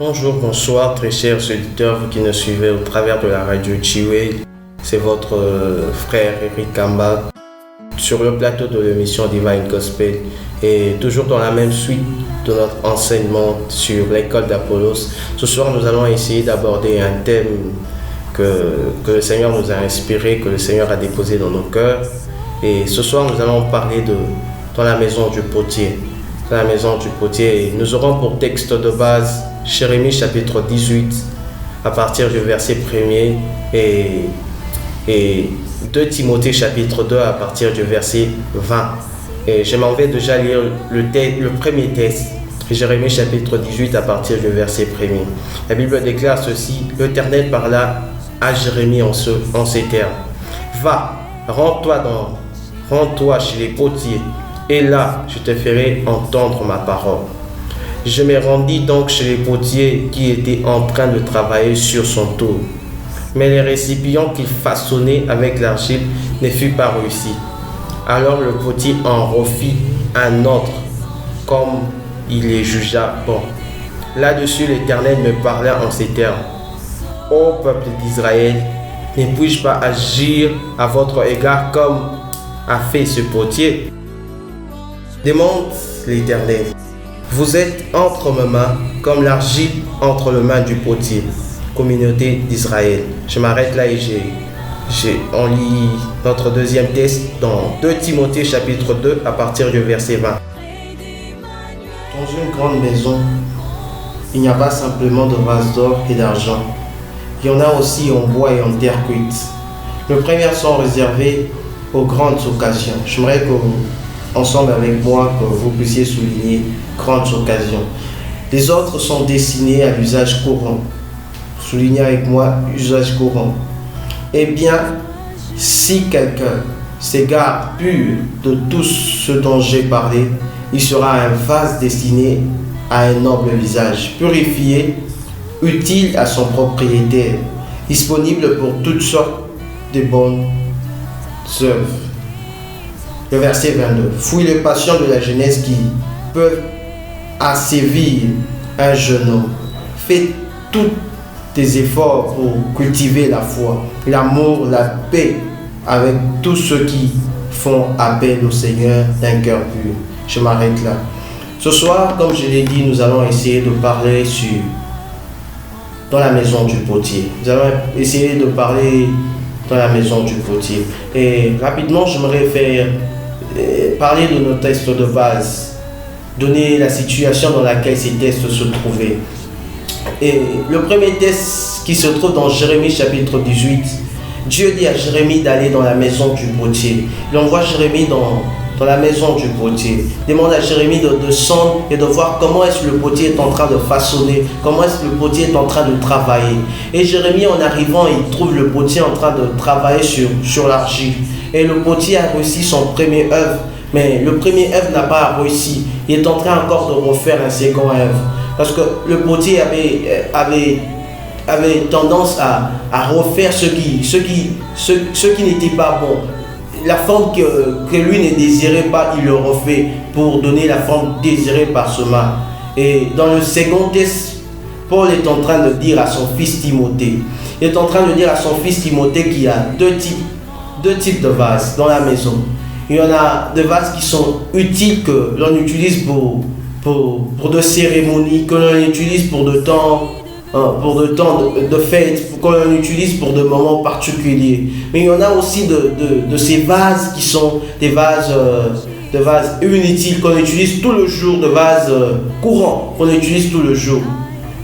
Bonjour, bonsoir, très chers auditeurs, vous qui nous suivez au travers de la radio Chiway. C'est votre frère Eric Kamba sur le plateau de l'émission Divine Gospel et toujours dans la même suite de notre enseignement sur l'école d'Apollos. Ce soir, nous allons essayer d'aborder un thème que le Seigneur nous a inspiré, que le Seigneur a déposé dans nos cœurs. Et ce soir, nous allons parler dans la maison du potier. Dans la maison du potier, nous aurons pour texte de base Jérémie chapitre 18 à partir du verset 1er et 2 Timothée chapitre 2 à partir du verset 20. Et je m'en vais déjà lire le premier texte, Jérémie chapitre 18 à partir du verset 1er. La Bible déclare ceci: l'Éternel parla à Jérémie en ces termes: Va, rends-toi chez les potiers, et là je te ferai entendre ma parole. Je me rendis donc chez les potiers qui étaient en train de travailler sur son tour. Mais les récipients qu'il façonnait avec l'argile ne furent pas réussis. Alors le potier en refit un autre, comme il les jugea bon. Là-dessus, l'Éternel me parla en ces termes: Ô peuple d'Israël, ne puis-je pas agir à votre égard comme a fait ce potier? Demande l'Éternel. Vous êtes entre mes mains comme l'argile entre les mains du potier, communauté d'Israël. Je m'arrête là et on lit notre deuxième texte dans 2 Timothée chapitre 2 à partir du verset 20. Dans une grande maison, il n'y a pas simplement de vases d'or et d'argent. Il y en a aussi en bois et en terre cuite. Les premières sont réservées aux grandes occasions. J'aimerais que, ensemble avec moi, que vous puissiez souligner grandes occasions. Les autres sont destinés à l'usage courant. Soulignez avec moi usage courant. Eh bien, si quelqu'un s'égare pur de tout ce dont j'ai parlé, il sera un vase destiné à un noble visage, purifié, utile à son propriétaire, disponible pour toutes sortes de bonnes œuvres. Le verset 22. Fouille les passions de la jeunesse qui peuvent assévir un jeune homme. Fais tous tes efforts pour cultiver la foi, l'amour, la paix avec tous ceux qui font appel au Seigneur d'un cœur pur. Je m'arrête là. Ce soir, comme je l'ai dit, nous allons essayer de parler dans la maison du potier. Nous allons essayer de parler dans la maison du potier. Et rapidement, j'aimerais parler de nos textes de base, donner la situation dans laquelle ces textes se trouvaient. Et le premier texte qui se trouve dans Jérémie chapitre 18, Dieu dit à Jérémie d'aller dans la maison du potier. Il envoie Jérémie dans la maison du potier. Demande à Jérémie de descendre et de voir comment est-ce que le potier est en train de façonner, comment est-ce que le potier est en train de travailler. Et Jérémie, en arrivant, il trouve le potier en train de travailler sur l'argile. Et le potier a réussi son premier œuvre, mais le premier œuvre n'a pas réussi. Il est en train encore de refaire un second œuvre. Parce que le potier avait tendance à refaire ce qui n'était pas bon. La forme que lui ne désirait pas, il le refait pour donner la forme désirée par ce mal. Et dans le second texte, Paul est en train de dire à son fils Timothée, il est en train de dire à son fils Timothée qu'il y a deux types de vases dans la maison. Il y en a des vases qui sont utiles, que l'on utilise pour de cérémonies, que l'on utilise pour de temps de fête, que l'on utilise pour de moments particuliers. Mais il y en a aussi de ces vases qui sont des vases inutiles qu'on utilise tout le jour, des vases courants qu'on utilise tout le jour.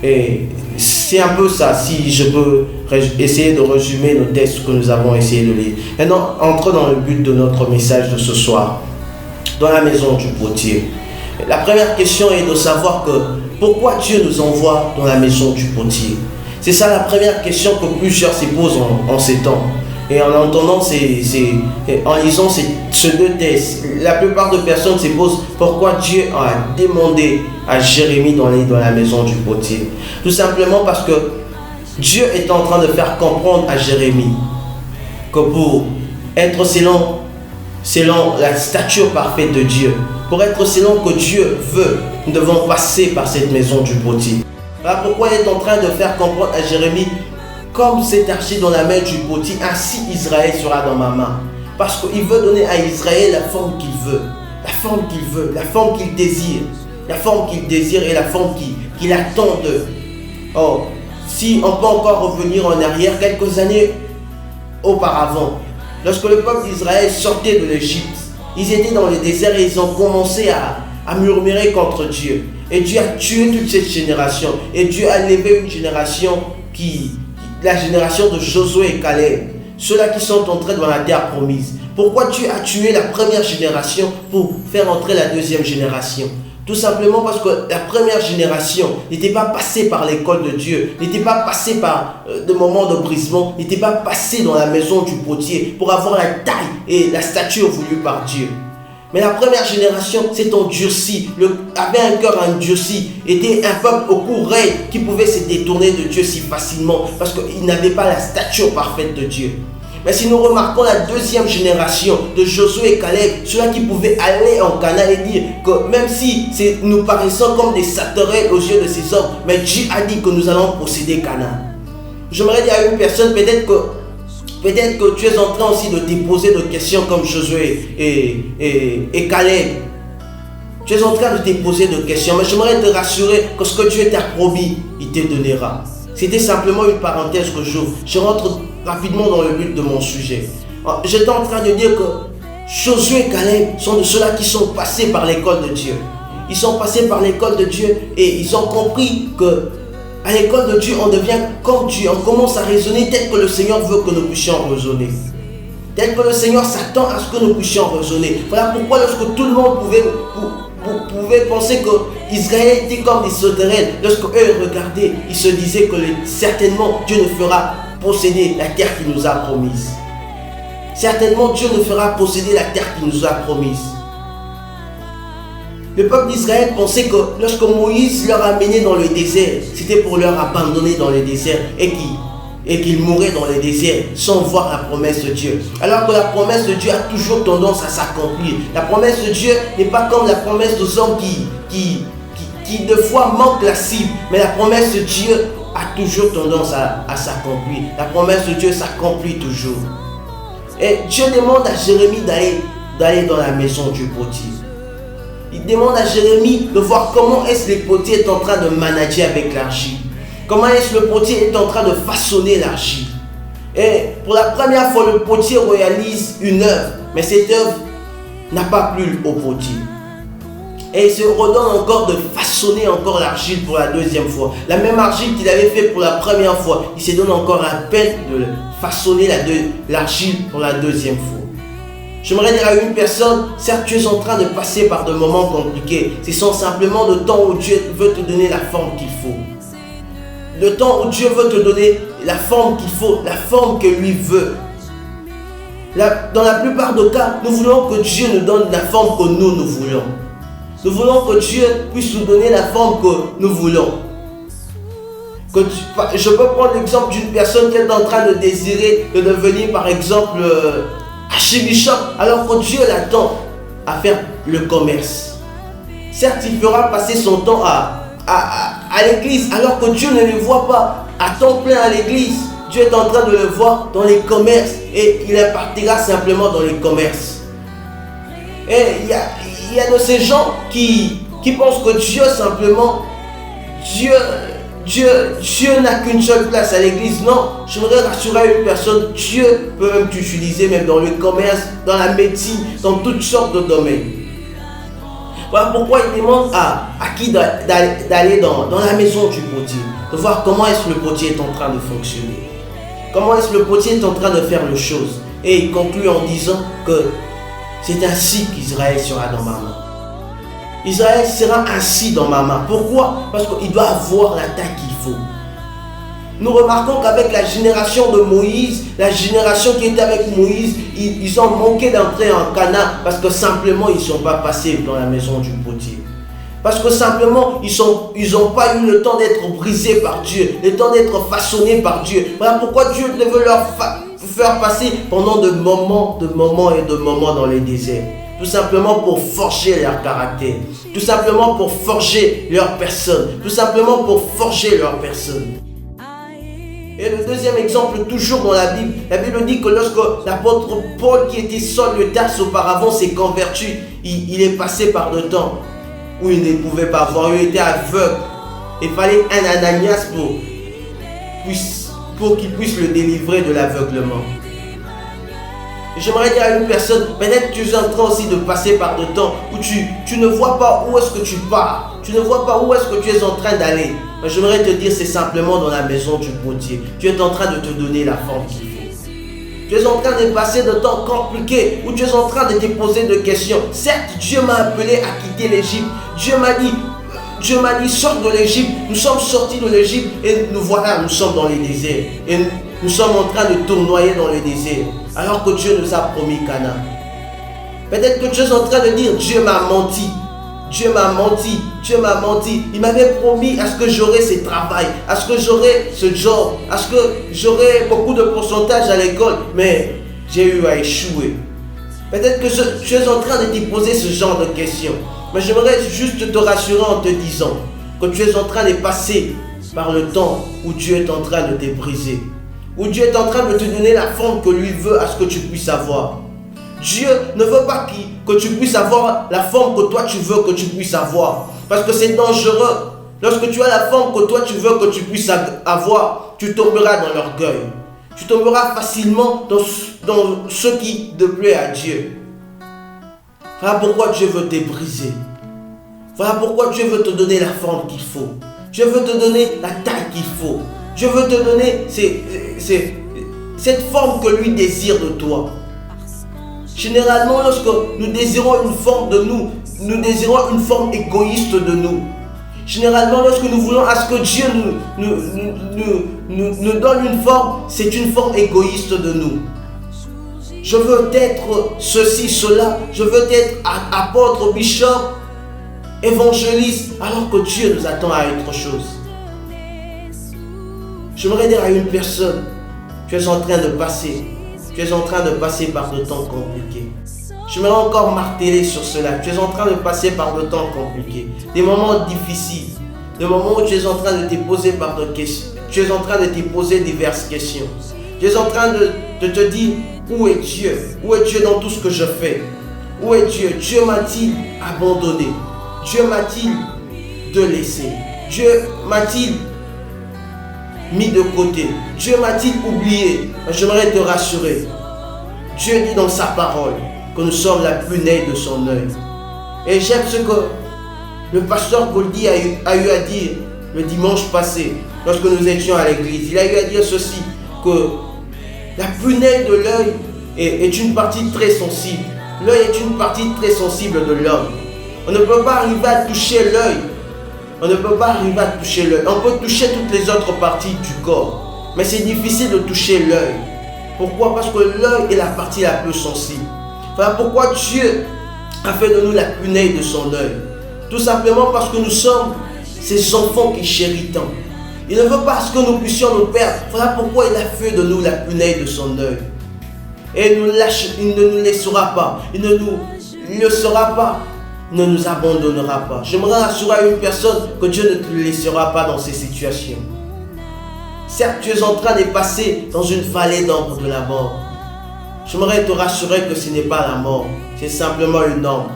Et c'est un peu ça, si je peux essayer de résumer nos textes que nous avons essayé de lire. Maintenant, entrons dans le but de notre message de ce soir, dans la maison du potier. La première question est de savoir pourquoi Dieu nous envoie dans la maison du potier. C'est ça la première question que plusieurs se posent en ces temps. Et en entendant en lisant ces deux textes, la plupart des personnes se posent pourquoi Dieu a demandé à Jérémie d'aller dans la maison du potier. Tout simplement parce que Dieu est en train de faire comprendre à Jérémie que pour être selon la stature parfaite de Dieu, pour être selon que Dieu veut, nous devons passer par cette maison du potier. Voilà pourquoi il est en train de faire comprendre à Jérémie, comme cette archi dans la main du potier, ainsi Israël sera dans ma main. Parce qu'il veut donner à Israël la forme qu'il veut, la forme qu'il veut, la forme qu'il désire, la forme qu'il désire et la forme qu'il attend d'eux. Oh, si on peut encore revenir en arrière quelques années auparavant, lorsque le peuple d'Israël sortait de l'Égypte, ils étaient dans le désert et ils ont commencé à murmurer contre Dieu. Et Dieu a tué toute cette génération. Et Dieu a levé une génération la génération de Josué et Caleb. Ceux-là qui sont entrés dans la terre promise. Pourquoi Dieu a tué la première génération pour faire entrer la deuxième génération? Tout simplement parce que la première génération n'était pas passée par l'école de Dieu, n'était pas passée par des moments de brisement, n'était pas passée dans la maison du potier pour avoir la taille et la stature voulue par Dieu. Mais la première génération s'est endurcie, avait un cœur endurci, était un peuple au court raide qui pouvait se détourner de Dieu si facilement parce qu'il n'avait pas la stature parfaite de Dieu. Mais si nous remarquons la deuxième génération de Josué et Caleb, ceux-là qui pouvaient aller en Canaan et dire que même si nous paraissons comme des sauterelles aux yeux de ces hommes, mais Dieu a dit que nous allons posséder Canaan. J'aimerais dire à une personne, peut-être que tu es en train aussi de te poser des questions comme Josué et Caleb. Tu es en train de te poser des questions, mais j'aimerais te rassurer que ce que Dieu t'a promis, il te donnera. C'était simplement une parenthèse que j'ouvre. Je rentre rapidement dans le but de mon sujet. J'étais en train de dire que Josué et Caleb sont de ceux-là qui sont passés par l'école de Dieu. Ils sont passés par l'école de Dieu et ils ont compris que à l'école de Dieu, on devient comme Dieu. On commence à raisonner tel que le Seigneur veut que nous puissions raisonner. Tel que le Seigneur s'attend à ce que nous puissions raisonner. Voilà pourquoi lorsque tout le monde pouvait penser que Israël était comme des sauterelles, lorsque eux regardaient, ils se disaient que certainement Dieu ne fera posséder la terre qu'il nous a promise. Certainement Dieu ne fera posséder la terre qu'il nous a promise. Le peuple d'Israël pensait que lorsque Moïse leur a mené dans le désert, c'était pour leur abandonner dans le désert et qu'ils mouraient dans le désert sans voir la promesse de Dieu. Alors que la promesse de Dieu a toujours tendance à s'accomplir. La promesse de Dieu n'est pas comme la promesse des hommes qui de fois manquent la cible, mais la promesse de Dieu a toujours tendance à s'accomplir. La promesse de Dieu s'accomplit toujours. Et Dieu demande à Jérémie d'aller dans la maison du potier. Il demande à Jérémie de voir comment est-ce que le potier est en train de manager avec l'argile. Comment est-ce que le potier est en train de façonner l'argile. Et pour la première fois, le potier réalise une œuvre. Mais cette œuvre n'a pas plu au potier. Et il se redonne encore de façonner encore l'argile pour la deuxième fois. La même argile qu'il avait fait pour la première fois, il se donne encore la peine de façonner l'argile pour la deuxième fois. J'aimerais dire à une personne, certes tu es en train de passer par des moments compliqués. Ce sont simplement le temps où Dieu veut te donner la forme qu'il faut. Le temps où Dieu veut te donner la forme qu'il faut, la forme que lui veut. Dans la plupart des cas, nous voulons que Dieu nous donne la forme que nous voulons. Nous voulons que Dieu puisse nous donner la forme que nous voulons. Je peux prendre l'exemple d'une personne qui est en train de désirer de devenir par exemple archibishop, alors que Dieu l'attend à faire le commerce. Certes, il fera passer son temps à l'église, alors que Dieu ne le voit pas à temps plein à l'église. Dieu est en train de le voir dans les commerces et il impartira simplement dans les commerces. Et il y a de ces gens qui pensent que Dieu simplement, Dieu n'a qu'une seule place à l'église. Non, je voudrais rassurer une personne, Dieu peut même t'utiliser même dans le commerce, dans la médecine, dans toutes sortes de domaines. Voilà pourquoi il demande à qui d'aller dans la maison du potier, de voir comment est-ce que le potier est en train de fonctionner. Comment est-ce que le potier est en train de faire les choses. Et il conclut en disant que c'est ainsi qu'Israël sera dans ma main. Israël sera ainsi dans ma main. Pourquoi? Parce qu'il doit avoir la taille qu'il faut. Nous remarquons qu'avec la génération de Moïse, la génération qui était avec Moïse, ils ont manqué d'entrer en Canaan parce que simplement ils ne sont pas passés dans la maison du potier. Parce que simplement ils n'ont pas eu le temps d'être brisés par Dieu, le temps d'être façonnés par Dieu. Voilà pourquoi Dieu devait leur faire passer pendant de moments dans les déserts. tout simplement pour forger leur caractère, tout simplement pour forger leur personne, tout simplement pour forger leur personne. Et le deuxième exemple, toujours dans la Bible dit que lorsque l'apôtre Paul, qui était Saul de Tarse auparavant, s'est converti, il est passé par le temps où il ne pouvait pas voir, il était aveugle. Il fallait un Ananias pour qu'il puisse le délivrer de l'aveuglement. J'aimerais dire à une personne, peut-être que tu es en train aussi de passer par le temps où tu ne vois pas où est-ce que tu pars, tu ne vois pas où est-ce que tu es en train d'aller. J'aimerais te dire, c'est simplement dans la maison du potier. Tu es en train de te donner la forme qu'il faut. Tu es en train de passer de temps compliqués où tu es en train de te poser des questions. Certes, Dieu m'a appelé à quitter l'Égypte. Dieu m'a dit, sors de l'Égypte. Nous sommes sortis de l'Égypte et nous voilà, nous sommes dans les déserts. Et nous sommes en train de tournoyer dans les déserts. Alors que Dieu nous a promis Canaan. Peut-être que tu es en train de dire, Dieu m'a menti. Dieu m'a menti, Dieu m'a menti. Il m'avait promis à ce que j'aurais ce travail, à ce que j'aurais ce job, à ce que j'aurais beaucoup de pourcentage à l'école, mais j'ai eu à échouer. Peut-être que tu es en train de te poser ce genre de questions, mais j'aimerais juste te rassurer en te disant que tu es en train de passer par le temps où Dieu est en train de te briser, où Dieu est en train de te donner la forme que lui veut à ce que tu puisses avoir. Dieu ne veut pas que tu puisses avoir la forme que toi tu veux que tu puisses avoir. Parce que c'est dangereux. Lorsque tu as la forme que toi tu veux que tu puisses avoir, tu tomberas dans l'orgueil. Tu tomberas facilement dans ce qui te plaît à Dieu. Voilà pourquoi Dieu veut te briser. Voilà pourquoi Dieu veut te donner la forme qu'il faut. Dieu veut te donner la taille qu'il faut. Dieu veut te donner cette forme que lui désire de toi. Généralement, lorsque nous désirons une forme de nous, nous désirons une forme égoïste de nous. Généralement, lorsque nous voulons à ce que Dieu nous donne une forme, c'est une forme égoïste de nous. Je veux être ceci, cela. Je veux être apôtre, bishop, évangéliste, alors que Dieu nous attend à autre chose. J'aimerais dire à une personne, tu es en train de passer. Tu es en train de passer par de temps compliqués. J'aimerais encore marteler sur cela. Tu es en train de passer par de temps compliqués. Des moments difficiles. Des moments où tu es en train de te poser par de questions. Tu es en train de te poser diverses questions. Tu es en train de te dire, où est Dieu? Où est Dieu dans tout ce que je fais? Où est Dieu? Dieu m'a-t-il abandonné? Dieu m'a-t-il délaissé? Dieu m'a-t-il mis de côté? Dieu m'a-t-il oublié? J'aimerais te rassurer. Dieu dit dans sa parole que nous sommes la punelle de son œil. Et j'aime ce que le pasteur Goldie a eu à dire le dimanche passé, lorsque nous étions à l'église. Il a eu à dire ceci, que la punelle de l'œil est une partie très sensible. L'œil est une partie très sensible de l'homme. On ne peut pas arriver à toucher l'œil. On ne peut pas arriver à toucher l'œil. On peut toucher toutes les autres parties du corps. Mais c'est difficile de toucher l'œil. Pourquoi? Parce que l'œil est la partie la plus sensible. Voilà pourquoi Dieu a fait de nous la punelle de son œil. Tout simplement parce que nous sommes ses enfants qui chérissent tant. Il ne veut pas que nous puissions nous perdre. Voilà pourquoi il a fait de nous la punelle de son œil. Et il ne nous laissera pas. Il ne nous laissera pas. Il ne nous abandonnera pas. J'aimerais rassurer à une personne que Dieu ne te laissera pas dans ces situations. Certes, tu es en train de passer dans une vallée d'ombre de la mort. J'aimerais te rassurer que ce n'est pas la mort. C'est simplement une ombre.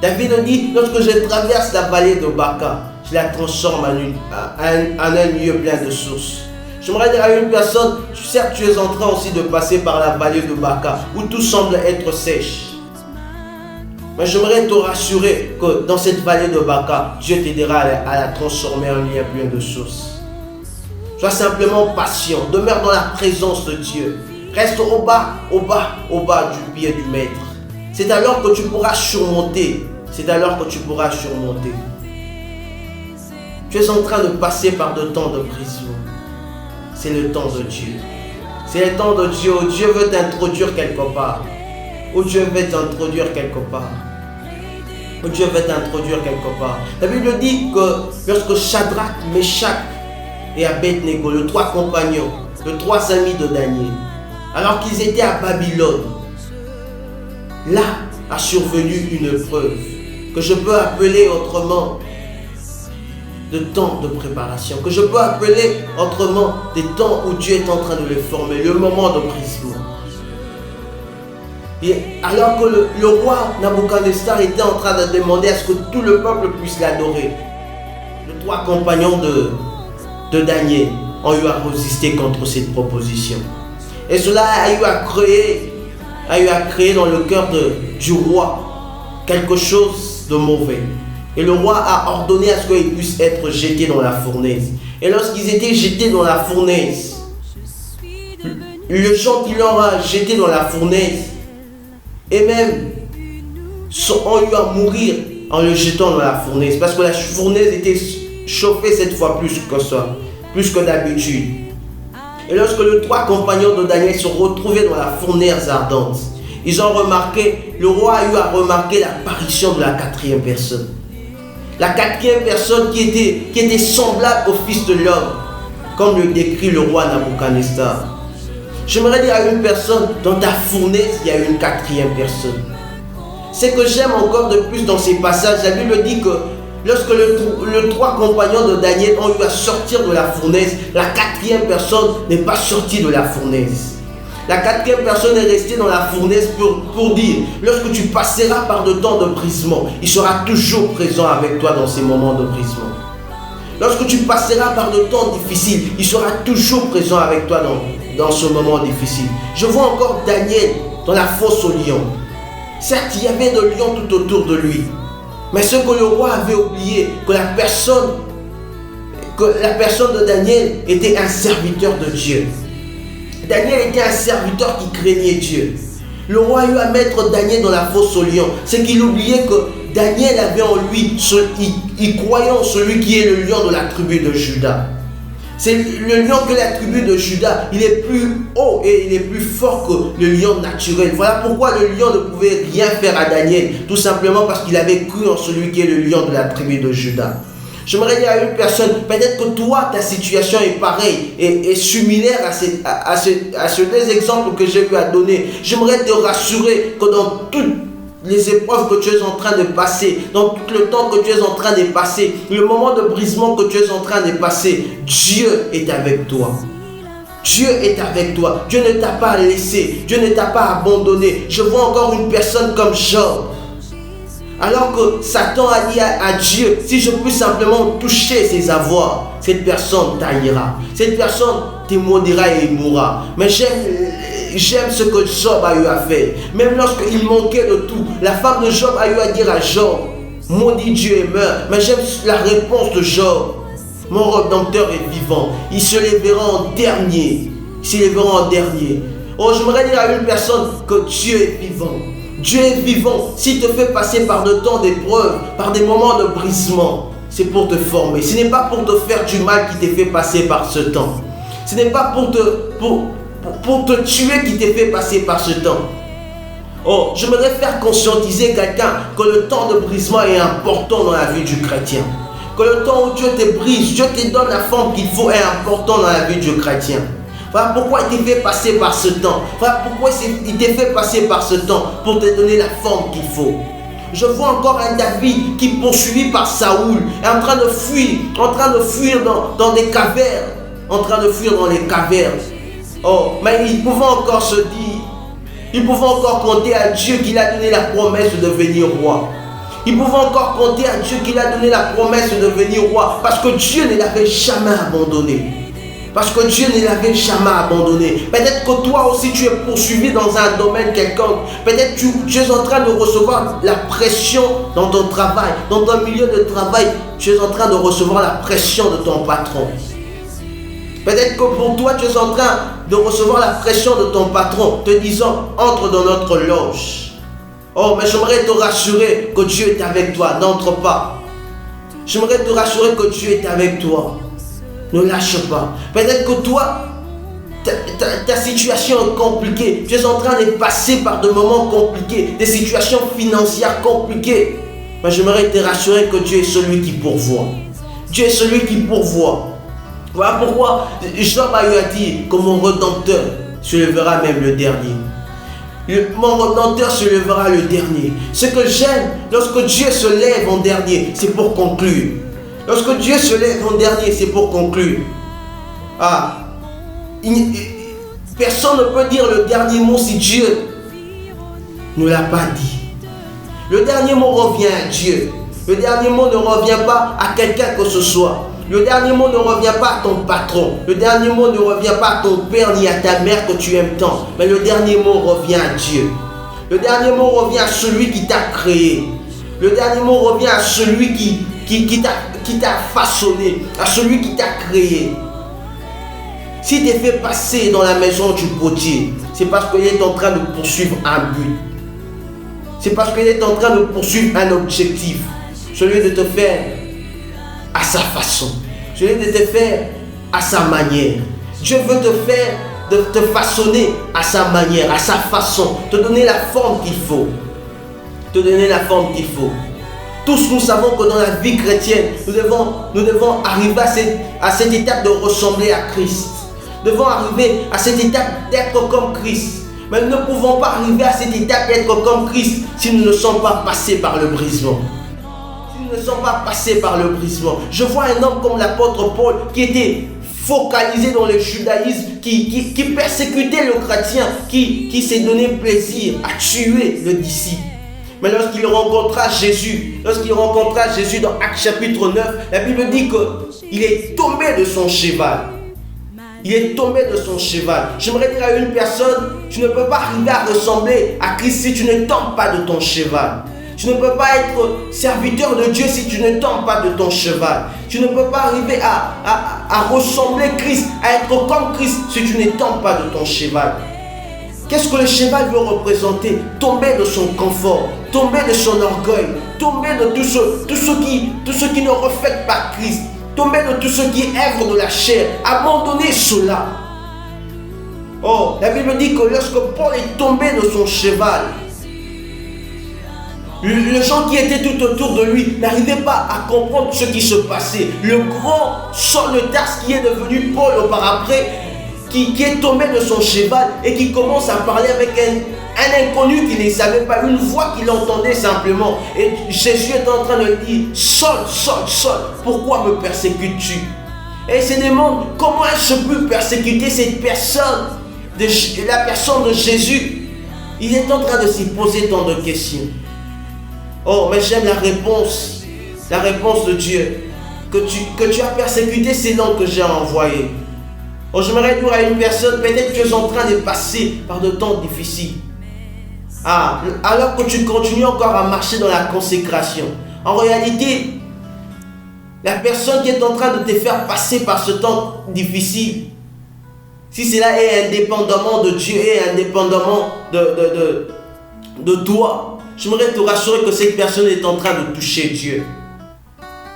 David dit, lorsque je traverse la vallée de Baca, je la transforme en un lieu plein de sources. J'aimerais dire à une personne, certes tu es en train aussi de passer par la vallée de Baca, où tout semble être sèche. Mais j'aimerais te rassurer que dans cette vallée de Baca, Dieu t'aidera à la transformer en un lieu plein de sources. Sois simplement patient, demeure dans la présence de Dieu. Reste au bas du pied du maître. C'est alors que tu pourras surmonter. C'est alors que tu pourras surmonter. Tu es en train de passer par de temps de prison. C'est le temps de Dieu. C'est le temps de Dieu où Dieu veut t'introduire quelque part. Où Dieu veut t'introduire quelque part. Où Dieu veut t'introduire quelque part. La Bible dit que lorsque Shadrach, Meshach et Abednego, les trois compagnons, les trois amis de Daniel, alors qu'ils étaient à Babylone, là, a survenu une épreuve que je peux appeler autrement de temps de préparation, que je peux appeler autrement des temps où Dieu est en train de les former, le moment de brisement. Et alors que le roi Nabuchodonosor était en train de demander à ce que tout le peuple puisse l'adorer, les 3 compagnons de Daniel ont eu à résister contre cette proposition. Et cela a eu à créer dans le cœur du roi quelque chose de mauvais. Et le roi a ordonné à ce qu'ils puissent être jetés dans la fournaise. Et lorsqu'ils étaient jetés dans la fournaise, le gens qui l'ont jeté dans la fournaise, et même ont eu à mourir en le jetant dans la fournaise. Parce que la fournaise était chauffée cette fois plus que d'habitude. Et lorsque les 3 compagnons de Daniel se retrouvaient dans la fournaise ardente, le roi a eu à remarquer l'apparition de la 4e personne. La 4e personne qui était semblable au Fils de l'homme, comme le décrit le roi Nabuchodonosor. J'aimerais dire à une personne, dans ta fournaise, il y a une 4e personne. Ce que j'aime encore de plus dans ces passages, la Bible dit que lorsque les 3 compagnons de Daniel ont eu à sortir de la fournaise, la 4e personne n'est pas sortie de la fournaise. La 4e personne est restée dans la fournaise pour dire, lorsque tu passeras par de temps de brisement, il sera toujours présent avec toi dans ces moments de brisement. Lorsque tu passeras par de temps difficiles, il sera toujours présent avec toi dans ce moment difficile. Je vois encore Daniel dans la fosse aux lions. Certes, il y avait des lions tout autour de lui. Mais ce que le roi avait oublié, que la personne de Daniel était un serviteur de Dieu. Daniel était un serviteur qui craignait Dieu. Le roi a eu à mettre Daniel dans la fosse aux lions. C'est qu'il oubliait que Daniel avait en lui, il croyait en celui qui est le lion de la tribu de Juda. C'est le lion que la tribu de Juda, il est plus haut et il est plus fort que le lion naturel. Voilà pourquoi le lion ne pouvait rien faire à Daniel, tout simplement parce qu'il avait cru en celui qui est le lion de la tribu de Juda. J'aimerais dire à une personne, peut-être que toi, ta situation est pareille et similaire à ces 2 exemples que j'ai eu à donner. J'aimerais te rassurer que dans toutes les épreuves que tu es en train de passer, dans tout le temps que tu es en train de passer, le moment de brisement que tu es en train de passer, Dieu est avec toi. Dieu est avec toi. Dieu ne t'a pas laissé. Dieu ne t'a pas abandonné. Je vois encore une personne comme Job. Alors que Satan a dit à Dieu, si je peux simplement toucher ses avoirs, cette personne taillera. Cette personne te maudira et il mourra. Mais j'aime ce que Job a eu à faire. Même lorsqu'il manquait de tout, la femme de Job a eu à dire à Job, maudit Dieu et meurt. Mais j'aime la réponse de Job. Mon Rédempteur est vivant. Il se lèvera en dernier. Il se lèvera en dernier. Oh, j'aimerais dire à une personne que Dieu est vivant. Dieu est vivant. S'il te fait passer par de temps d'épreuves, par des moments de brisement, c'est pour te former. Ce n'est pas pour te faire du mal qui t'est fait passer par ce temps. Ce n'est pas pour te tuer qui t'est fait passer par ce temps. Oh, j'aimerais faire conscientiser quelqu'un que le temps de brisement est important dans la vie du chrétien. Que le temps où Dieu te brise, Dieu te donne la forme qu'il faut est important dans la vie du chrétien. Voilà pourquoi il t'est fait passer par ce temps. Voilà pourquoi il t'est fait passer par ce temps pour te donner la forme qu'il faut. Je vois encore un David qui, poursuivi par Saoul, est en train de fuir dans des cavernes. En train de fuir dans les cavernes. Oh, mais il pouvait encore se dire, il pouvait encore compter à Dieu qu'il a donné la promesse de devenir roi. Il pouvait encore compter à Dieu qu'il a donné la promesse de devenir roi. Parce que Dieu ne l'avait jamais abandonné. Parce que Dieu ne l'avait jamais abandonné. Peut-être que toi aussi tu es poursuivi dans un domaine quelconque. Peut-être que tu es en train de recevoir la pression dans ton travail. Dans ton milieu de travail, tu es en train de recevoir la pression de ton patron. Peut-être que pour toi, tu es en train de recevoir la pression de ton patron, te disant, entre dans notre loge. Oh, mais j'aimerais te rassurer que Dieu est avec toi, n'entre pas. J'aimerais te rassurer que Dieu est avec toi. Ne lâche pas. Peut-être que toi, ta situation est compliquée. Tu es en train de passer par des moments compliqués, des situations financières compliquées. Mais j'aimerais te rassurer que Dieu est celui qui pourvoit. Dieu est celui qui pourvoit. Voilà pourquoi Job a eu à dire que mon Rédempteur se lèvera même le dernier. Mon Rédempteur se lèvera le dernier. Ce que j'aime, lorsque Dieu se lève en dernier, c'est pour conclure. Lorsque Dieu se lève en dernier, c'est pour conclure. Personne ne peut dire le dernier mot si Dieu ne l'a pas dit. Le dernier mot revient à Dieu. Le dernier mot ne revient pas à quelqu'un que ce soit. Le dernier mot ne revient pas à ton patron. Le dernier mot ne revient pas à ton père ni à ta mère que tu aimes tant. Mais le dernier mot revient à Dieu. Le dernier mot revient à celui qui t'a créé. Le dernier mot revient à celui qui t'a façonné, à celui qui t'a créé. Si tu es fait passer dans la maison du potier, c'est parce qu'il est en train de poursuivre un but. C'est parce qu'il est en train de poursuivre un objectif. Celui de te faire à sa façon. Celui de te faire à sa manière. Dieu veut te façonner à sa manière, à sa façon. Te donner la forme qu'il faut. Te donner la forme qu'il faut. Tous nous savons que dans la vie chrétienne, nous devons arriver à cette étape de ressembler à Christ. Nous devons arriver à cette étape d'être comme Christ. Mais nous ne pouvons pas arriver à cette étape d'être comme Christ si nous ne sommes pas passés par le brisement. Si nous ne sommes pas passés par le brisement. Je vois un homme comme l'apôtre Paul qui était focalisé dans le judaïsme, qui persécutait le chrétien, qui s'est donné plaisir à tuer le disciple. Mais lorsqu'il rencontra Jésus dans Actes chapitre 9, la Bible dit qu'il est tombé de son cheval. Il est tombé de son cheval. J'aimerais dire à une personne, tu ne peux pas arriver à ressembler à Christ si tu ne tombes pas de ton cheval. Tu ne peux pas être serviteur de Dieu si tu ne tombes pas de ton cheval. Tu ne peux pas arriver à ressembler à Christ, à être comme Christ si tu ne tombes pas de ton cheval. Qu'est-ce que le cheval veut représenter? Tomber de son confort, tomber de son orgueil, tomber de tout ce qui ne reflète pas Christ. Tomber de tout ce qui est œuvre de la chair, abandonner cela. Oh, la Bible dit que lorsque Paul est tombé de son cheval, les gens qui étaient tout autour de lui n'arrivaient pas à comprendre ce qui se passait. Le grand Saul de Tarse qui est devenu Paul auparavant, qui est tombé de son cheval et qui commence à parler avec un inconnu qui ne savait pas, une voix qu'il entendait simplement. Et Jésus est en train de lui dire, Saul, Saul, Saul, pourquoi me persécutes-tu? Et il se demande comment je peux persécuter cette personne, la personne de Jésus. Il est en train de s'y poser tant de questions. Oh, mais j'aime la réponse de Dieu. Que tu as persécuté ces noms que j'ai envoyés. Oh, j'aimerais dire à une personne, peut-être que tu es en train de passer par de temps difficiles. Alors que tu continues encore à marcher dans la consécration. En réalité, la personne qui est en train de te faire passer par ce temps difficile, si cela est indépendamment de Dieu et indépendamment de toi, j'aimerais te rassurer que cette personne est en train de toucher Dieu.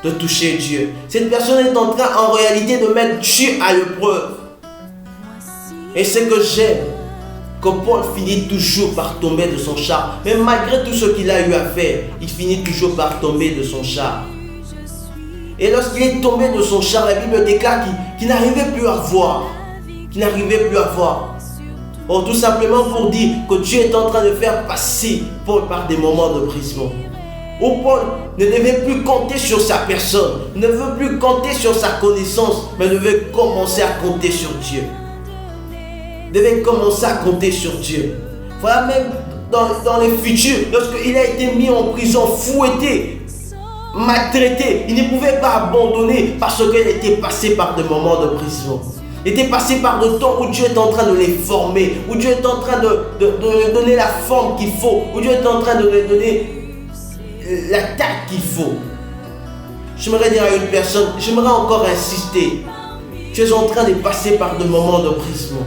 De toucher Dieu. Cette personne est en train en réalité de mettre Dieu à l'épreuve. Et ce que j'aime, que Paul finit toujours par tomber de son char. Mais malgré tout ce qu'il a eu à faire, il finit toujours par tomber de son char. Et lorsqu'il est tombé de son char, la Bible déclare qu'il n'arrivait plus à voir. Qu'il n'arrivait plus à voir. Oh, tout simplement pour dire que Dieu est en train de faire passer Paul par des moments de brisement. Où Paul ne devait plus compter sur sa personne, ne veut plus compter sur sa connaissance, mais devait commencer à compter sur Dieu. Devait commencer à compter sur Dieu. Voilà, même dans les futurs, lorsqu'il a été mis en prison, fouetté, maltraité, il ne pouvait pas abandonner parce qu'il était passé par des moments de prison. Il était passé par le temps où Dieu est en train de les former, où Dieu est en train de leur donner la forme qu'il faut, où Dieu est en train de leur donner la taille qu'il faut. J'aimerais dire à une personne, j'aimerais encore insister, tu es en train de passer par des moments de brisement.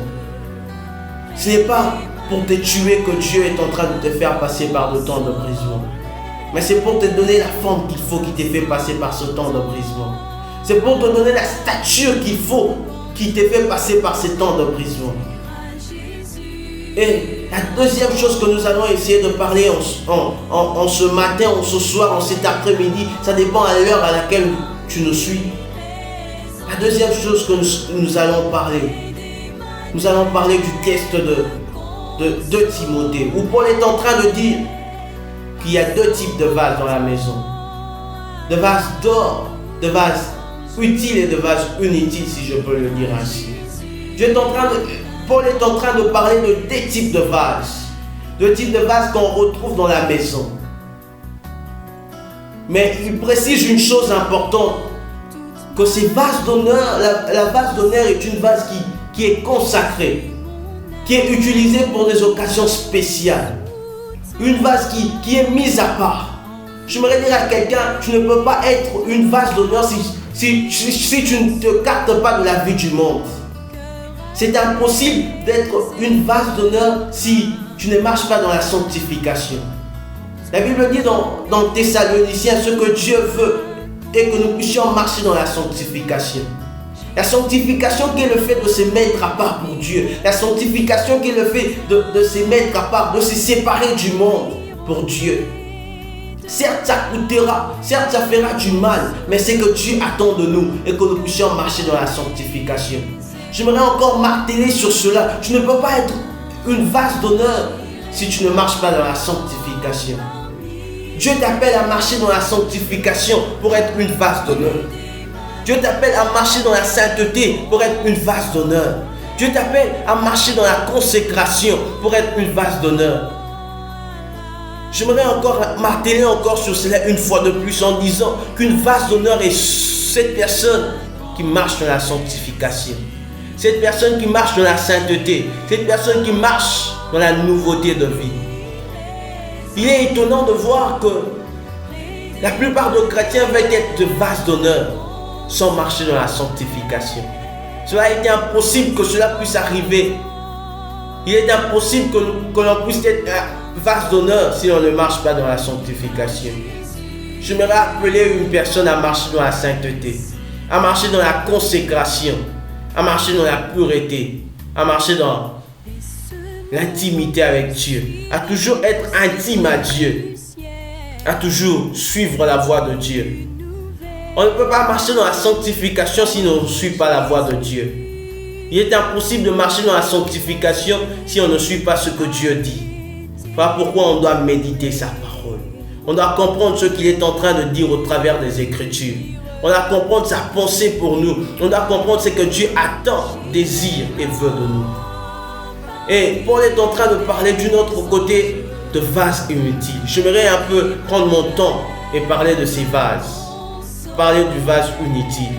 Ce n'est pas pour te tuer que Dieu est en train de te faire passer par le temps de brisement. Mais c'est pour te donner la forme qu'il faut qui t'ait fait passer par ce temps de brisement. C'est pour te donner la stature qu'il faut qui t'ait fait passer par ce temps de brisement. Et la deuxième chose que nous allons essayer de parler en ce matin, en ce soir, en cet après-midi, ça dépend à l'heure à laquelle tu nous suis. La deuxième chose que nous allons parler du test de 2 Timothée, où Paul est en train de dire qu'il y a 2 types de vases dans la maison. De vases d'or, de vases utiles et de vases inutiles, si je peux le dire ainsi. Paul est en train de parler de 2 types de vases. 2 types de vases qu'on retrouve dans la maison. Mais il précise une chose importante, que ces vases d'honneur, la vase d'honneur est une vase qui est consacrée, qui est utilisée pour des occasions spéciales. Une vase qui est mise à part. J'aimerais dire à quelqu'un, tu ne peux pas être une vase d'honneur si tu ne te cartes pas de la vie du monde. C'est impossible d'être une vase d'honneur si tu ne marches pas dans la sanctification. La Bible dit dans Thessaloniciens ce que Dieu veut et que nous puissions marcher dans la sanctification. La sanctification qui est le fait de se mettre à part pour Dieu. La sanctification qui est le fait de se mettre à part, de se séparer du monde pour Dieu. Certes, ça coûtera, certes, ça fera du mal, mais c'est que Dieu attend de nous et que nous puissions marcher dans la sanctification. J'aimerais encore marteler sur cela. Tu ne peux pas être une vase d'honneur si tu ne marches pas dans la sanctification. Dieu t'appelle à marcher dans la sanctification pour être une vase d'honneur. Dieu t'appelle à marcher dans la sainteté pour être une vase d'honneur. Dieu t'appelle à marcher dans la consécration pour être une vase d'honneur. J'aimerais encore marteler encore sur cela une fois de plus en disant qu'une vase d'honneur est cette personne qui marche dans la sanctification. Cette personne qui marche dans la sainteté. Cette personne qui marche dans la nouveauté de vie. Il est étonnant de voir que la plupart des chrétiens veulent être de vases d'honneur sans marcher dans la sanctification. Cela est impossible que cela puisse arriver. Il est impossible que l'on puisse être un vase d'honneur si on ne marche pas dans la sanctification. J'aimerais appeler une personne à marcher dans la sainteté, à marcher dans la consécration, à marcher dans la pureté, à marcher dans l'intimité avec Dieu, à toujours être intime à Dieu, à toujours suivre la voie de Dieu. On ne peut pas marcher dans la sanctification si on ne suit pas la voie de Dieu. Il est impossible de marcher dans la sanctification si on ne suit pas ce que Dieu dit. Voilà pourquoi on doit méditer sa parole. On doit comprendre ce qu'il est en train de dire au travers des Écritures. On doit comprendre sa pensée pour nous. On doit comprendre ce que Dieu attend, désire et veut de nous. Et Paul est en train de parler d'un autre côté de vases inutiles. J'aimerais un peu prendre mon temps et parler de ces vases. Parler du vase inutile.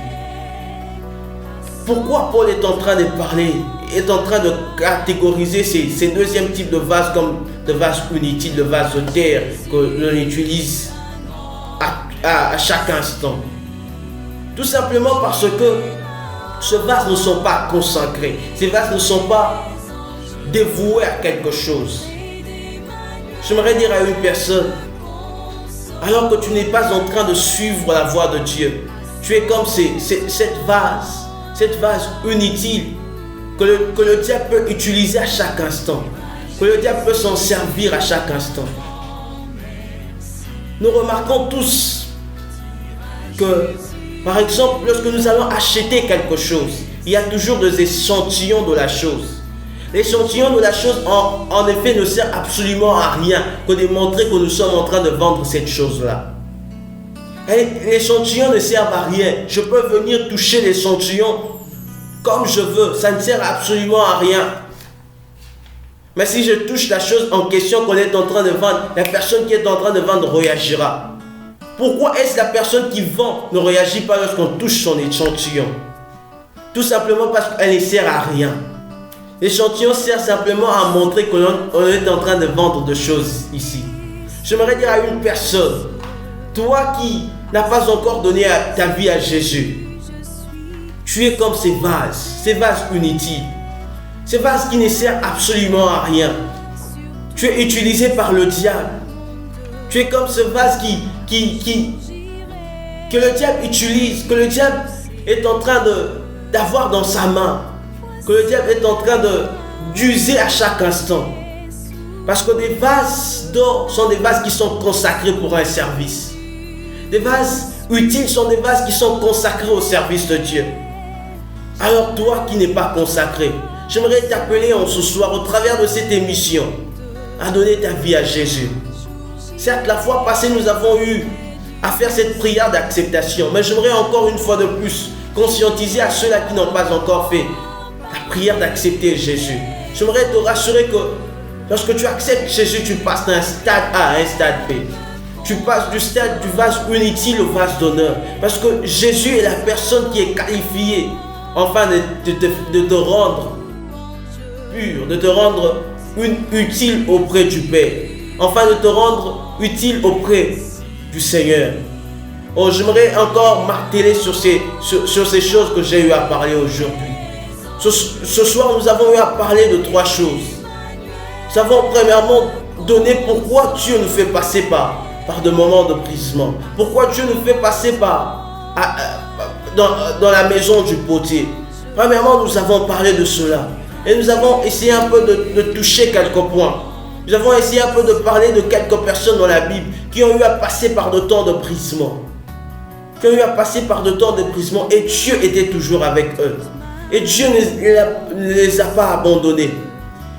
Pourquoi Paul est en train de parler, est en train de catégoriser ces deuxièmes types de vases comme de vases inutiles, de vases de terre que l'on utilise à chaque instant? Tout simplement parce que ces vases ne sont pas consacrés. Ces vases ne sont pas dévoués à quelque chose. J'aimerais dire à une personne, alors que tu n'es pas en train de suivre la voie de Dieu, tu es comme cette vase inutile que le diable peut utiliser à chaque instant, que le diable peut s'en servir à chaque instant. Nous remarquons tous que, par exemple, lorsque nous allons acheter quelque chose, il y a toujours des échantillons de la chose. L'échantillon de la chose, en effet, ne sert absolument à rien que de montrer que nous sommes en train de vendre cette chose-là. L'échantillon ne sert à rien. Je peux venir toucher l'échantillon comme je veux. Ça ne sert absolument à rien. Mais si je touche la chose en question qu'on est en train de vendre, la personne qui est en train de vendre réagira. Pourquoi est-ce que la personne qui vend ne réagit pas lorsqu'on touche son échantillon? Tout simplement parce qu'elle ne sert à rien. L'échantillon sert simplement à montrer qu'on est en train de vendre des choses ici. J'aimerais dire à une personne, toi qui n'as pas encore donné ta vie à Jésus, tu es comme ces vases inutiles, ces vases qui ne servent absolument à rien. Tu es utilisé par le diable. Tu es comme ce vase que le diable utilise, que le diable est en train d'avoir dans sa main, que le diable est en train d'user à chaque instant. Parce que des vases d'or sont des vases qui sont consacrés pour un service. Des vases utiles sont des vases qui sont consacrés au service de Dieu. Alors toi qui n'es pas consacré, j'aimerais t'appeler en ce soir, au travers de cette émission, à donner ta vie à Jésus. Certes, la fois passée, nous avons eu à faire cette prière d'acceptation, mais j'aimerais encore une fois de plus conscientiser à ceux-là qui n'ont pas encore fait la prière d'accepter Jésus. J'aimerais te rassurer que lorsque tu acceptes Jésus, tu passes d'un stade A à un stade B. Tu passes du stade du vase inutile au vase d'honneur. Parce que Jésus est la personne qui est qualifiée, enfin, de te rendre pur, de te rendre utile auprès du Père. Enfin, de te rendre utile auprès du Seigneur. Oh, j'aimerais encore marteler sur ces choses que j'ai eu à parler aujourd'hui. Ce soir, nous avons eu à parler de 3 choses. Nous avons premièrement donné pourquoi Dieu nous fait passer par des moments de brisement. Pourquoi Dieu nous fait passer dans la maison du potier. Premièrement, nous avons parlé de cela. Et nous avons essayé un peu de toucher quelques points. Nous avons essayé un peu de parler de quelques personnes dans la Bible qui ont eu à passer par de temps de brisement. Qui ont eu à passer par de temps de brisement. Et Dieu était toujours avec eux. Et Dieu ne les a pas abandonnés.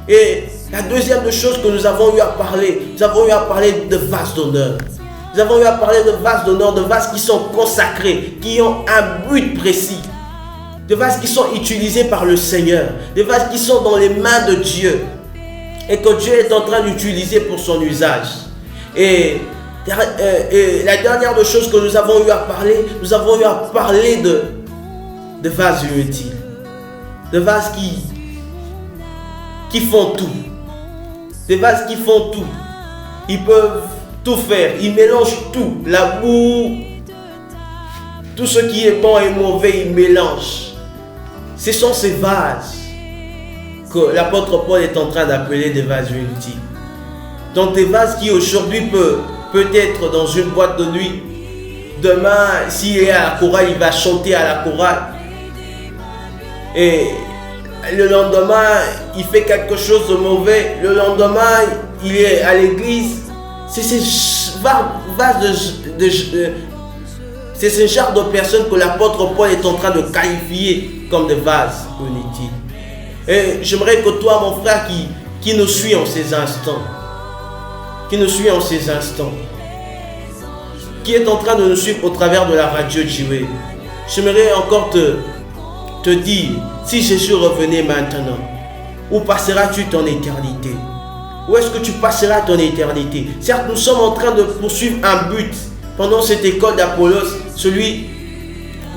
Et la deuxième chose que nous avons eu à parler, nous avons eu à parler de vases d'honneur. Nous avons eu à parler de vases d'honneur, de vases qui sont consacrés, qui ont un but précis. De vases qui sont utilisés par le Seigneur. Des vases qui sont dans les mains de Dieu. Et que Dieu est en train d'utiliser pour son usage. Et la dernière chose que nous avons eu à parler, nous avons eu à parler de vases inutiles. De vases qui font tout. Des vases qui font tout. Ils peuvent tout faire. Ils mélangent tout. La boue, tout ce qui est bon et mauvais, ils mélangent. Ce sont ces vases que l'apôtre Paul est en train d'appeler des vases inutiles. Donc des vases qui aujourd'hui peut être dans une boîte de nuit. Demain, s'il est à la chorale, il va chanter à la chorale. Et le lendemain, il fait quelque chose de mauvais. Le lendemain, il est à l'église. C'est c'est ce genre de personnes que l'apôtre Paul est en train de qualifier comme des vases inutiles. Et j'aimerais que toi, mon frère, qui nous suit en ces instants, qui est en train de nous suivre au travers de la radio Jiwe, j'aimerais encore te dire, si Jésus revenait maintenant, où passeras-tu ton éternité? Où est-ce que tu passeras ton éternité? Certes, nous sommes en train de poursuivre un but pendant cette école d'Apollos, celui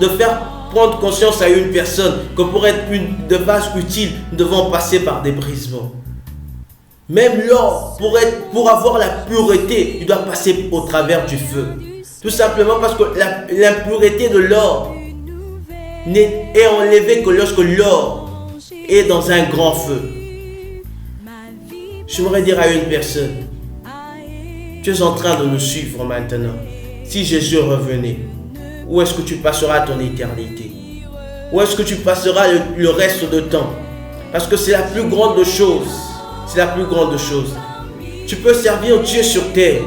de faire prendre conscience à une personne que pour être de vase utile, nous devons passer par des brisements. Même l'or, pour avoir la pureté, il doit passer au travers du feu. Tout simplement parce que l'impureté de l'or n'est enlevée que lorsque l'or est dans un grand feu. J'aimerais dire à une personne, tu es en train de nous suivre maintenant. Si Jésus revenait, où est-ce que tu passeras ton éternité? Où est-ce que tu passeras le reste de temps? Parce que c'est la plus grande chose. C'est la plus grande chose. Tu peux servir Dieu sur terre,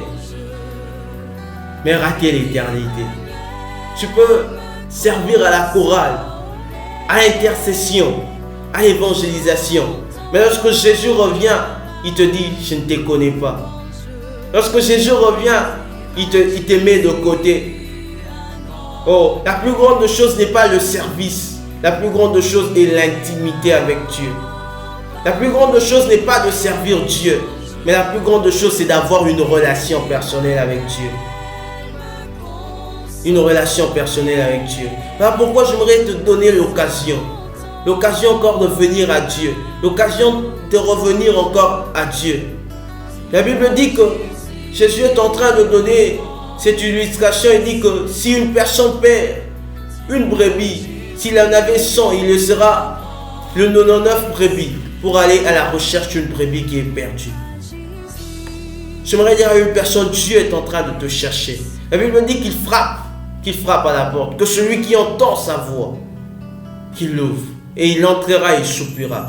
mais rater l'éternité. Tu peux servir à la chorale, à l'intercession, à l'évangélisation. Mais lorsque Jésus revient, il te dit, je ne te connais pas. Lorsque Jésus revient, il te met de côté. Oh, la plus grande chose n'est pas le service. La plus grande chose est l'intimité avec Dieu. La plus grande chose n'est pas de servir Dieu, mais la plus grande chose, c'est d'avoir une relation personnelle avec Dieu. Une relation personnelle avec Dieu. Voilà pourquoi j'aimerais te donner l'occasion encore de venir à Dieu, l'occasion de revenir encore à Dieu. La Bible dit que Jésus est en train de donner cette illustration. Il dit que si une personne perd une brebis, s'il en avait 100, il laissera le 99 brebis pour aller à la recherche d'une brebis qui est perdue. J'aimerais dire à une personne, Dieu est en train de te chercher. La Bible dit qu'il frappe à la porte, que celui qui entend sa voix, qu'il l'ouvre, et il entrera et il soupira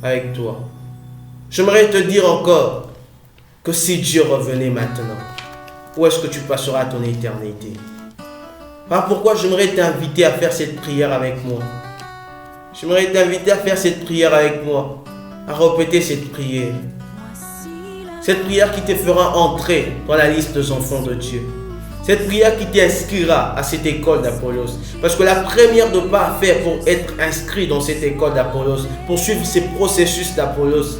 avec toi. J'aimerais te dire encore que si Dieu revenait maintenant, où est-ce que tu passeras ton éternité? Voilà pourquoi j'aimerais t'inviter à faire cette prière avec moi. J'aimerais t'inviter à faire cette prière avec moi, à répéter cette prière. Cette prière qui te fera entrer dans la liste des enfants de Dieu. Cette prière qui t'inscrira à cette école d'Apollos. Parce que la première de pas à faire pour être inscrit dans cette école d'Apollos, pour suivre ces processus d'Apollos,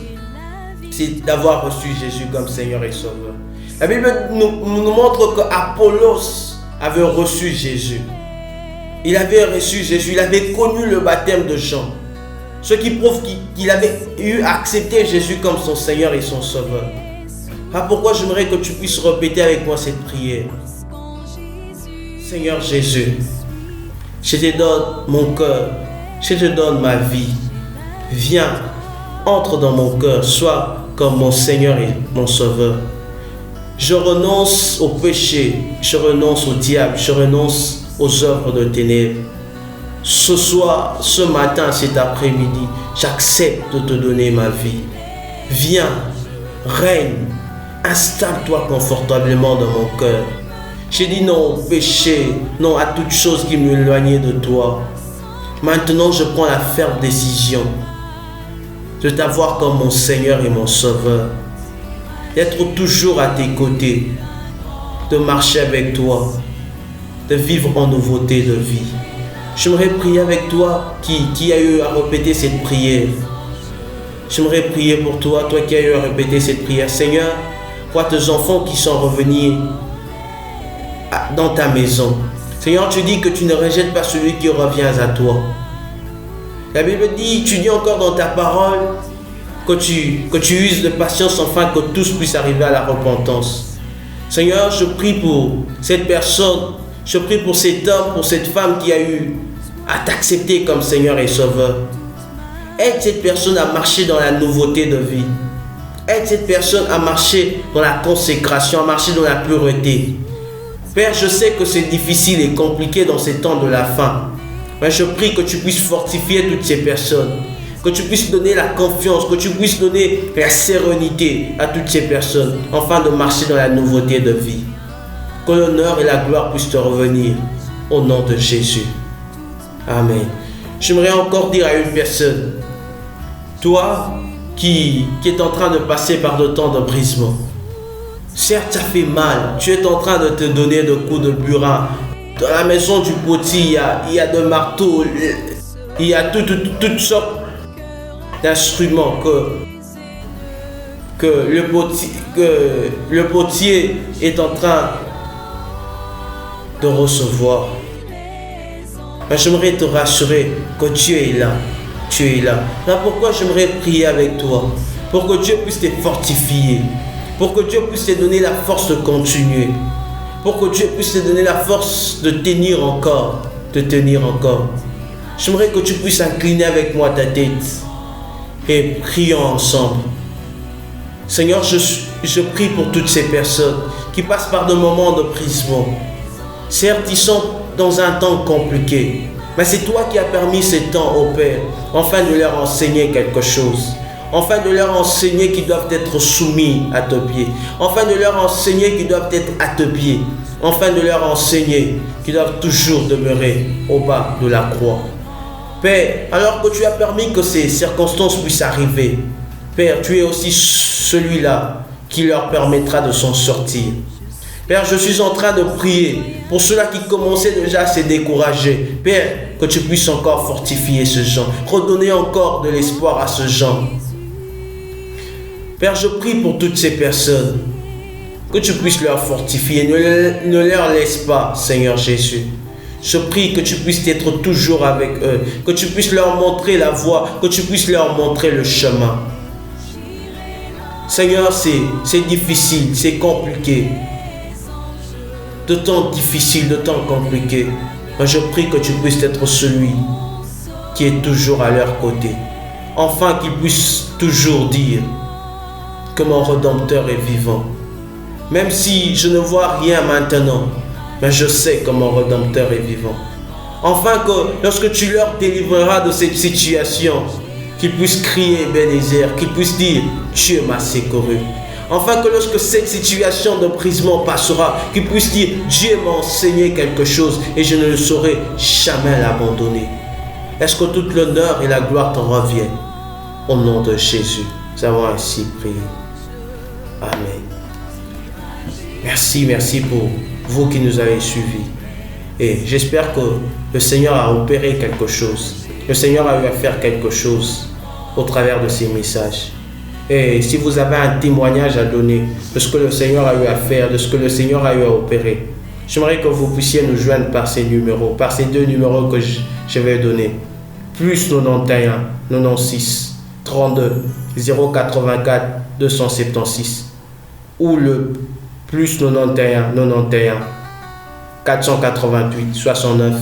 c'est d'avoir reçu Jésus comme Seigneur et Sauveur. La Bible nous montre qu'Apollos avait reçu Jésus. Il avait reçu Jésus, il avait connu le baptême de Jean. Ce qui prouve qu'il avait accepté Jésus comme son Seigneur et son Sauveur. Ah, pourquoi j'aimerais que tu puisses répéter avec moi cette prière. Seigneur Jésus, je te donne mon cœur, je te donne ma vie. Viens, entre dans mon cœur, sois comme mon Seigneur et mon Sauveur. Je renonce au péché, je renonce au diable, je renonce aux œuvres de ténèbres. Ce soir, ce matin, cet après-midi, j'accepte de te donner ma vie. Viens, règne, installe-toi confortablement dans mon cœur. J'ai dit non au péché, non à toute chose qui m'éloignait de toi. Maintenant, je prends la ferme décision de t'avoir comme mon Seigneur et mon Sauveur. D'être toujours à tes côtés, de marcher avec toi, de vivre en nouveauté de vie. J'aimerais prier avec toi qui a eu à répéter cette prière. J'aimerais prier pour toi, toi qui as eu à répéter cette prière. Seigneur, vois tes enfants qui sont revenus dans ta maison. Seigneur, tu dis que tu ne rejettes pas celui qui revient à toi. La Bible dit, tu dis encore dans ta parole que tu uses de patience afin que tous puissent arriver à la repentance. Seigneur, je prie pour cette personne, je prie pour cet homme, pour cette femme qui a eu à t'accepter comme Seigneur et Sauveur. Aide cette personne à marcher dans la nouveauté de vie. Aide cette personne à marcher dans la consécration, à marcher dans la pureté. Père, je sais que c'est difficile et compliqué dans ces temps de la fin. Mais je prie que tu puisses fortifier toutes ces personnes. Que tu puisses donner la confiance, que tu puisses donner la sérénité à toutes ces personnes, afin de marcher dans la nouveauté de vie. Que l'honneur et la gloire puissent te revenir au nom de Jésus. Amen. J'aimerais encore dire à une personne, toi qui est en train de passer par de temps de brisement, certes ça fait mal, tu es en train de te donner de coups de burin. Dans la maison du potier, il y a de marteaux, il y a toutes sortes d'instruments que le potier est en train de recevoir. Mais j'aimerais te rassurer que Dieu est là. Tu es là. C'est pourquoi j'aimerais prier avec toi. Pour que Dieu puisse te fortifier. Pour que Dieu puisse te donner la force de continuer. Pour que Dieu puisse te donner la force de tenir encore. J'aimerais que tu puisses incliner avec moi ta tête. Et prions ensemble. Seigneur, je prie pour toutes ces personnes qui passent par des moments de brisement. Certes, ils sont dans un temps compliqué, mais c'est toi qui as permis ces temps au Père, afin de leur enseigner quelque chose, afin de leur enseigner qu'ils doivent être soumis à tes pieds, afin de leur enseigner qu'ils doivent être à tes pieds, afin de leur enseigner qu'ils doivent toujours demeurer au bas de la croix. Père, alors que tu as permis que ces circonstances puissent arriver, Père, tu es aussi celui-là qui leur permettra de s'en sortir. Père, je suis en train de prier pour ceux-là qui commençaient déjà à se décourager. Père, que tu puisses encore fortifier ce gens, redonner encore de l'espoir à ce gens. Père, je prie pour toutes ces personnes, que tu puisses leur fortifier. Ne leur laisse pas, Seigneur Jésus. Je prie que tu puisses être toujours avec eux, que tu puisses leur montrer la voie, que tu puisses leur montrer le chemin. Seigneur, c'est difficile, c'est compliqué. De temps difficiles, de temps compliqués. Mais je prie que tu puisses être celui qui est toujours à leur côté. Enfin qu'ils puissent toujours dire que mon Rédempteur est vivant. Même si je ne vois rien maintenant, mais je sais que mon Rédempteur est vivant. Enfin que lorsque tu leur délivreras de cette situation, qu'ils puissent crier Ebenezer, qu'ils puissent dire Dieu m'a secouru. Enfin que lorsque cette situation de brisement passera, qu'ils puissent dire Dieu m'a enseigné quelque chose et je ne le saurai jamais l'abandonner. Est-ce que toute l'honneur et la gloire te reviennent? Au nom de Jésus, nous avons ainsi prié. Amen. Merci pour vous qui nous avez suivis. Et j'espère que le Seigneur a opéré quelque chose. Le Seigneur a eu à faire quelque chose au travers de ces messages. Et si vous avez un témoignage à donner de ce que le Seigneur a eu à faire, de ce que le Seigneur a eu à opérer, j'aimerais que vous puissiez nous joindre par ces numéros, par ces deux numéros que je vais donner. Plus 91 96 32 084 276 ou le plus 91 91 488 69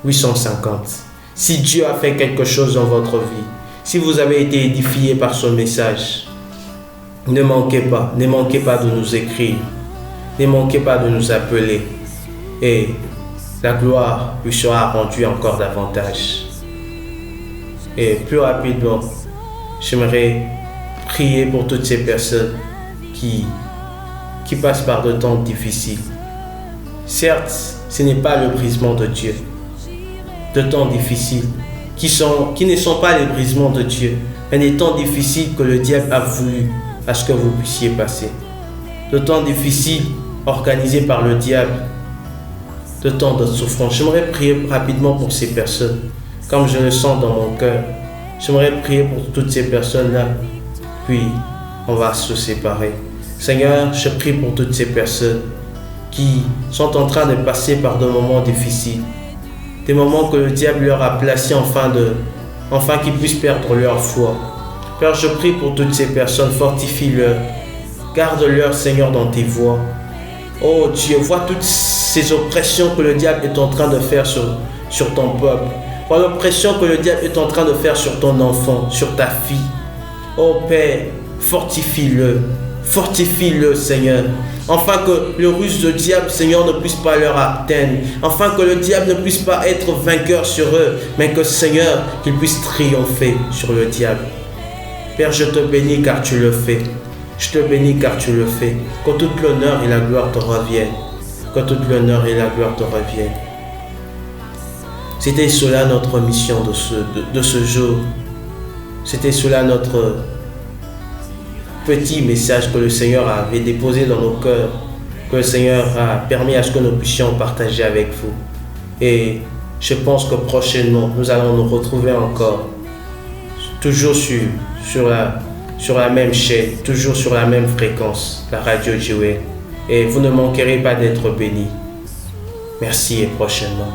850. Si Dieu a fait quelque chose dans votre vie, si vous avez été édifié par son message, ne manquez pas de nous écrire, ne manquez pas de nous appeler et la gloire lui sera rendue encore davantage. Et plus rapidement, j'aimerais prier pour toutes ces personnes qui passent par de temps difficiles. Certes, ce n'est pas le brisement de Dieu. De temps difficiles, qui ne sont pas les brisements de Dieu, mais des temps difficiles que le diable a voulu à ce que vous puissiez passer. De temps difficiles organisés par le diable, de temps de souffrance. J'aimerais prier rapidement pour ces personnes, comme je le sens dans mon cœur. J'aimerais prier pour toutes ces personnes-là, puis on va se séparer. Seigneur, je prie pour toutes ces personnes qui sont en train de passer par des moments difficiles, des moments que le diable leur a placés afin qu'ils puissent perdre leur foi. Père, je prie pour toutes ces personnes, fortifie-leur, garde-leur, Seigneur, dans tes voies. Oh Dieu, vois toutes ces oppressions que le diable est en train de faire sur ton peuple. Vois l'oppression que le diable est en train de faire sur ton enfant, sur ta fille. Oh Père, fortifie-le, Seigneur. Afin que le ruse du diable, Seigneur, ne puisse pas leur atteindre. Afin que le diable ne puisse pas être vainqueur sur eux, mais que, Seigneur, qu'il puisse triompher sur le diable. Père, je te bénis car tu le fais. Je te bénis car tu le fais. Que toute l'honneur et la gloire te reviennent. Que toute l'honneur et la gloire te reviennent. C'était cela notre mission de ce jour. C'était cela notre petit message que le Seigneur avait déposé dans nos cœurs, que le Seigneur a permis à ce que nous puissions partager avec vous. Et je pense que prochainement, nous allons nous retrouver encore, toujours sur la même chaîne, toujours sur la même fréquence, la radio Joël. Et vous ne manquerez pas d'être bénis. Merci et prochainement.